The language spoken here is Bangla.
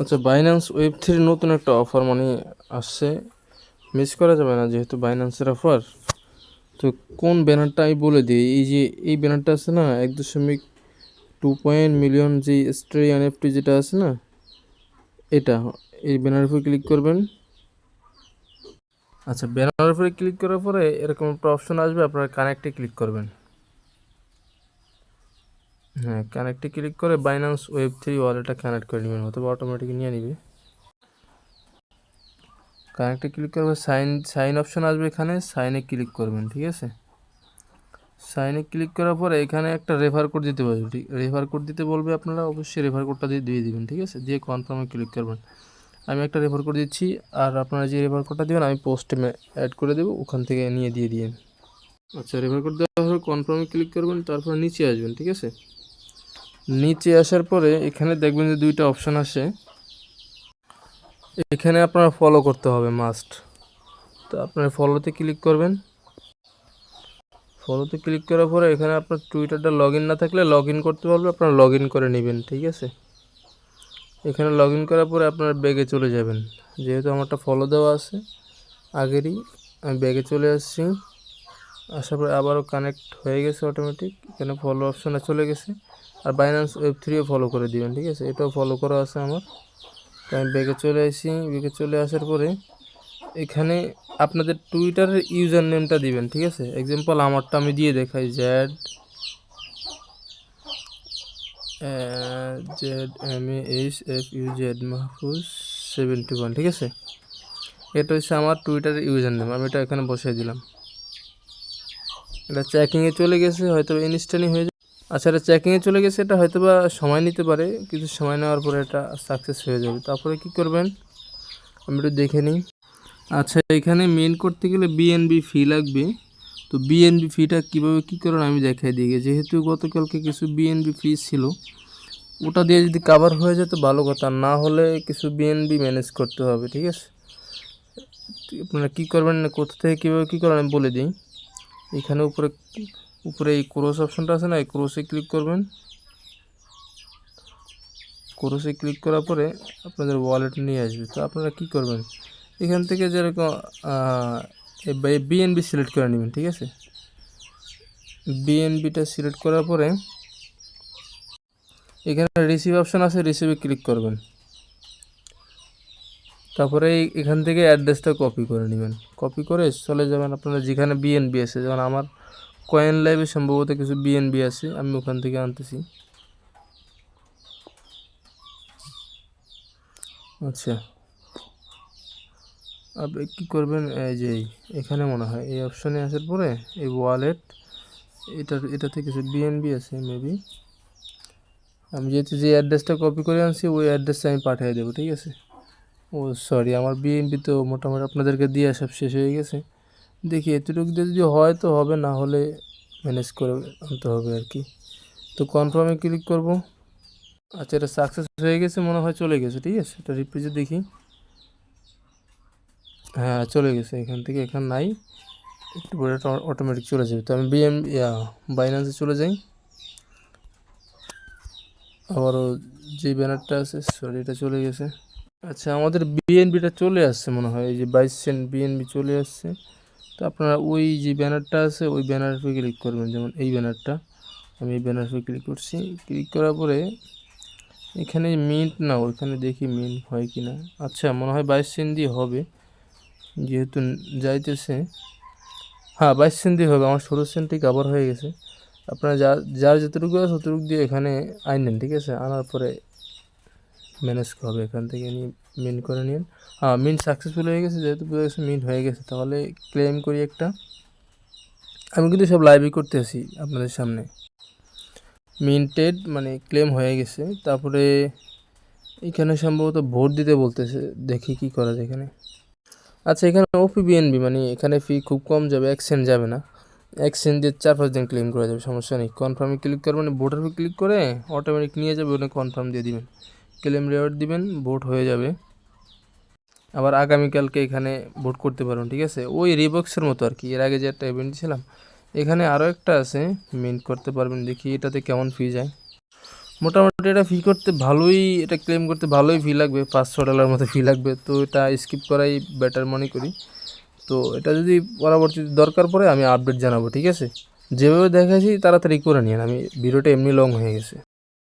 আচ্ছা, বাইন্যান্স ওয়েব থ্রি নতুন একটা অফার মানে আসছে, মিস করা যাবে না যেহেতু বাইন্যান্সের অফার। তো কোন ব্যানারটা আমি বলে দিই, এই যে এই ব্যানারটা আছে না, 1.2 মিলিয়ন যে স্ট্রে এনএফটি যেটা আছে না, এটা, এই ব্যানারের উপর ক্লিক করবেন। আচ্ছা, ব্যানারের উপরে ক্লিক করার পরে এরকম একটা অপশন আসবে, আপনারা কানেক্টে ক্লিক করবেন। হ্যাঁ, কানেক্টে ক্লিক করে বাইন্যান্স ওয়েব থ্রি ওয়ালেটটা কানেক্ট করে নেবেন, অথবা অটোমেটিক নিয়ে নিবে। কানেক্টে ক্লিক করবে, সাইন অপশন আসবে, এখানে সাইনে ক্লিক করবেন। ঠিক আছে, সাইনে ক্লিক করার পরে এখানে একটা রেফার কোড দিতে বলবে, রেফার কোড দিতে বলবে, আপনারা অবশ্যই রেফার কোডটা দিয়ে দিবেন। ঠিক আছে, দিয়ে কনফার্মে ক্লিক করবেন। আমি একটা রেফার কোড দিচ্ছি, আর আপনারা যে রেফার কোডটা দেবেন আমি পোস্টে অ্যাড করে দেবো, ওখান থেকে নিয়ে দিয়ে দিন। আচ্ছা, রেফার কোড দেওয়ার পরে কনফার্মে ক্লিক করবেন, তারপর নিচে আসবেন। ঠিক আছে, নিচে আসার পরে এখানে দেখবেন যে দুইটা অপশান আসে, এখানে আপনারা ফলো করতে হবে মাস্ট। তো আপনারা ফলোতে ক্লিক করবেন। ফলোতে ক্লিক করার পরে এখানে আপনার টুইটারটা লগ ইন না থাকলে লগ ইন করতে পারবে, আপনারা লগ ইন করে নেবেন। ঠিক আছে, এখানে লগ ইন করার পরে আপনার ব্যাগে চলে যাবেন। যেহেতু আমারটা ফলো দেওয়া আছে আগেরই, আমি ব্যাগে চলে আসছি। আসার পরে আবারও কানেক্ট হয়ে গেছে অটোমেটিক, এখানে ফলো অপশানে চলে গেছে। আর বাইন্যান্স ওয়েব থ্রিও ফলো করে দিবেন। ঠিক আছে, এটাও ফলো করা আছে আমার। তো আমি ব্যাগে চলে আসি, ব্যাগে চলে আসার পরে এখানে আপনাদের টুইটারের ইউজার নেমটা দিবেন। ঠিক আছে, এক্সাম্পল আমারটা আমি দিয়ে দেখাই, ZMAHFUZ মাহফুজ 71। ঠিক আছে, এটা হচ্ছে আমার টুইটারের ইউজার নেম, আমি এটা এখানে বসিয়ে দিলাম। এটা চেকিংয়ে চলে গেছে, হয়তো ইনস্ট্যান্টই হয়ে যাবে। আচ্ছা, এটা চেকিংয়ে চলে গেছে, এটা হয়তো বা সময় নিতে পারে, কিছু সময় নেওয়ার পরে এটা সাকসেস হয়ে যাবে। তারপরে কি করবেন আমি একটু দেখে নিই। আচ্ছা, এখানে মেন করতে গেলে বিএনবি ফি লাগবে। তো বিএনবি ফিটা কীভাবে কী করেন আমি দেখাই দিই। যেহেতু গতকালকে কিছু বিএনবি ফি ছিল, ওটা দিয়ে যদি কাভার হয়ে যেত ভালো কথা, না হলে কিছু বিএনবি ম্যানেজ করতে হবে। ঠিক আছে, আপনারা কী করবেন, কোথা থেকে কীভাবে কী করেন আমি বলে দিই। এখানে উপরে উপরে এই ক্রস অপশনটা আছে না, এই ক্রসে ক্লিক করবেন। ক্রসে ক্লিক করার পরে আপনাদের ওয়ালেট নিয়ে আসবে। তো আপনারা কী করবেন, এখান থেকে যেরকম বিএনবি সিলেক্ট করে নেবেন। ঠিক আছে, বিএনবিটা সিলেক্ট করার পরে এখানে রিসিভ অপশান আছে, রিসিভে ক্লিক করবেন। তারপরে এখান থেকে অ্যাড্রেসটা কপি করে নেবেন, কপি করে চলে যাবেন আপনারা যেখানে বিএনবি আছে। যেমন আমার কয়েন লাইভে সম্ভবত কিছু বিএনবি আছে, আমি ওখান থেকে আনতেছি। আচ্ছা, আপনি কী করবেন, এই যে এখানে মনে হয় এই অপশানে আসার পরে এই ওয়ালেট, এটাতে কিছু বিএনবি আছে মেবি। আমি যেহেতু যে অ্যাড্রেসটা কপি করে আনছি ওই অ্যাড্রেসটা আমি পাঠিয়ে দেবো। ঠিক আছে, ও সরি, আমার বিএনপি তো মোটামুটি আপনাদেরকে দিয়ে সব শেষ হয়ে গেছে। দেখি এতটুকু দিয়ে যদি হয় তো হবে, না হলে ম্যানেজ করে আনতে হবে আর কি। তো কনফার্মে ক্লিক করব। আচ্ছা, এটা সাকসেস হয়ে গেছে মনে হয়, চলে গেছে। ঠিক আছে, এটা রিপ্রেজে দেখি। হ্যাঁ, চলে গেছে, এখান থেকে এখানে নাই, একটু পরে এটা অটোমেটিক চলে যাবে। তো আমি বাইন্যান্সে চলে যাই। আবারও যে ব্যানারটা আছে, সরি, এটা চলে গেছে। আচ্ছা, আমাদের বিএনবিটা চলে আসছে মনে হয়, এই যে 22 সেন্ট বিএনবি চলে আসছে। তো আপনারা ওই যে ব্যানারটা আছে ওই ব্যানার উপরে ক্লিক করবেন, যেমন এই ব্যানারটা, আমি এই ব্যানার উপরে ক্লিক করছি। ক্লিক করার পরে এখানে মিন্ট না, ওইখানে দেখি মিন্ট হয় কি না। আচ্ছা, মনে হয় 22 সেন্ট দিয়ে হবে, যেহেতু যাইতেছে। হ্যাঁ, 22 সেন্ট দিয়ে হবে, আমার 16 সেন্টই কাভার হয়ে গেছে। আপনারা যার যতটুকু আছে ততটুকু দিয়ে এখানে আনেন। ঠিক আছে, আনার পরে ম্যানেজ হবে, এখান থেকে নিয়ে মিন্ট করে নিন। হ্যাঁ, মিন্ট সাকসেসফুল হয়ে গেছে, যেহেতু বুঝে গেছে মিন্ট হয়ে গেছে, তাহলে ক্লেম করি একটা। আমি কিন্তু সব লাইভই করতে আসি আপনাদের সামনে। মিন্টেড মানে ক্লেম হয়ে গেছে। তারপরে এখানে সম্ভবত ভোট দিতে বলতেছে, দেখি কি করা যায় এখানে। আচ্ছা, এখানে ওপিবিএনবি মানে এখানে ফি খুব কম যাবে, 1 সেন্ট যাবে না, 1 সেন্ট দিয়ে 4-5 দিন ক্লেম করা যাবে, সমস্যা নেই। কনফার্মে ক্লিক করবেন, ভোটার উপর ক্লিক করে অটোমেটিক নিয়ে যাবে, ওখানে কনফার্ম দিয়ে দিবেন, ক্লেম রেওয়ার্ড দিবেন, ভোট হয়ে যাবে। আবার আগামীকালকে এখানে ভোট করতে পারবেন। ঠিক আছে, ওই রিবক্সের মতো আর কি, এর আগে যে একটা ইভেন্ট ছিলাম, এখানে আরও একটা আছে, মিন্ট করতে পারবেন। দেখি এটাতে কেমন ফি যায়। মোটামুটি এটা ফি করতে ভালোই, এটা ক্লেম করতে ভালোই ফি লাগবে, $500 মতো ফি লাগবে। তো এটা স্কিপ করাই বেটার মনে করি। তো এটা যদি পরবর্তীতে দরকার পড়ে আমি আপডেট জানাবো, ঠিক আছে? যেভাবে দেখাইছি তাড়াতাড়ি করে নিন, আমি ভিডিওটা এমনি লং হয়ে গেছে।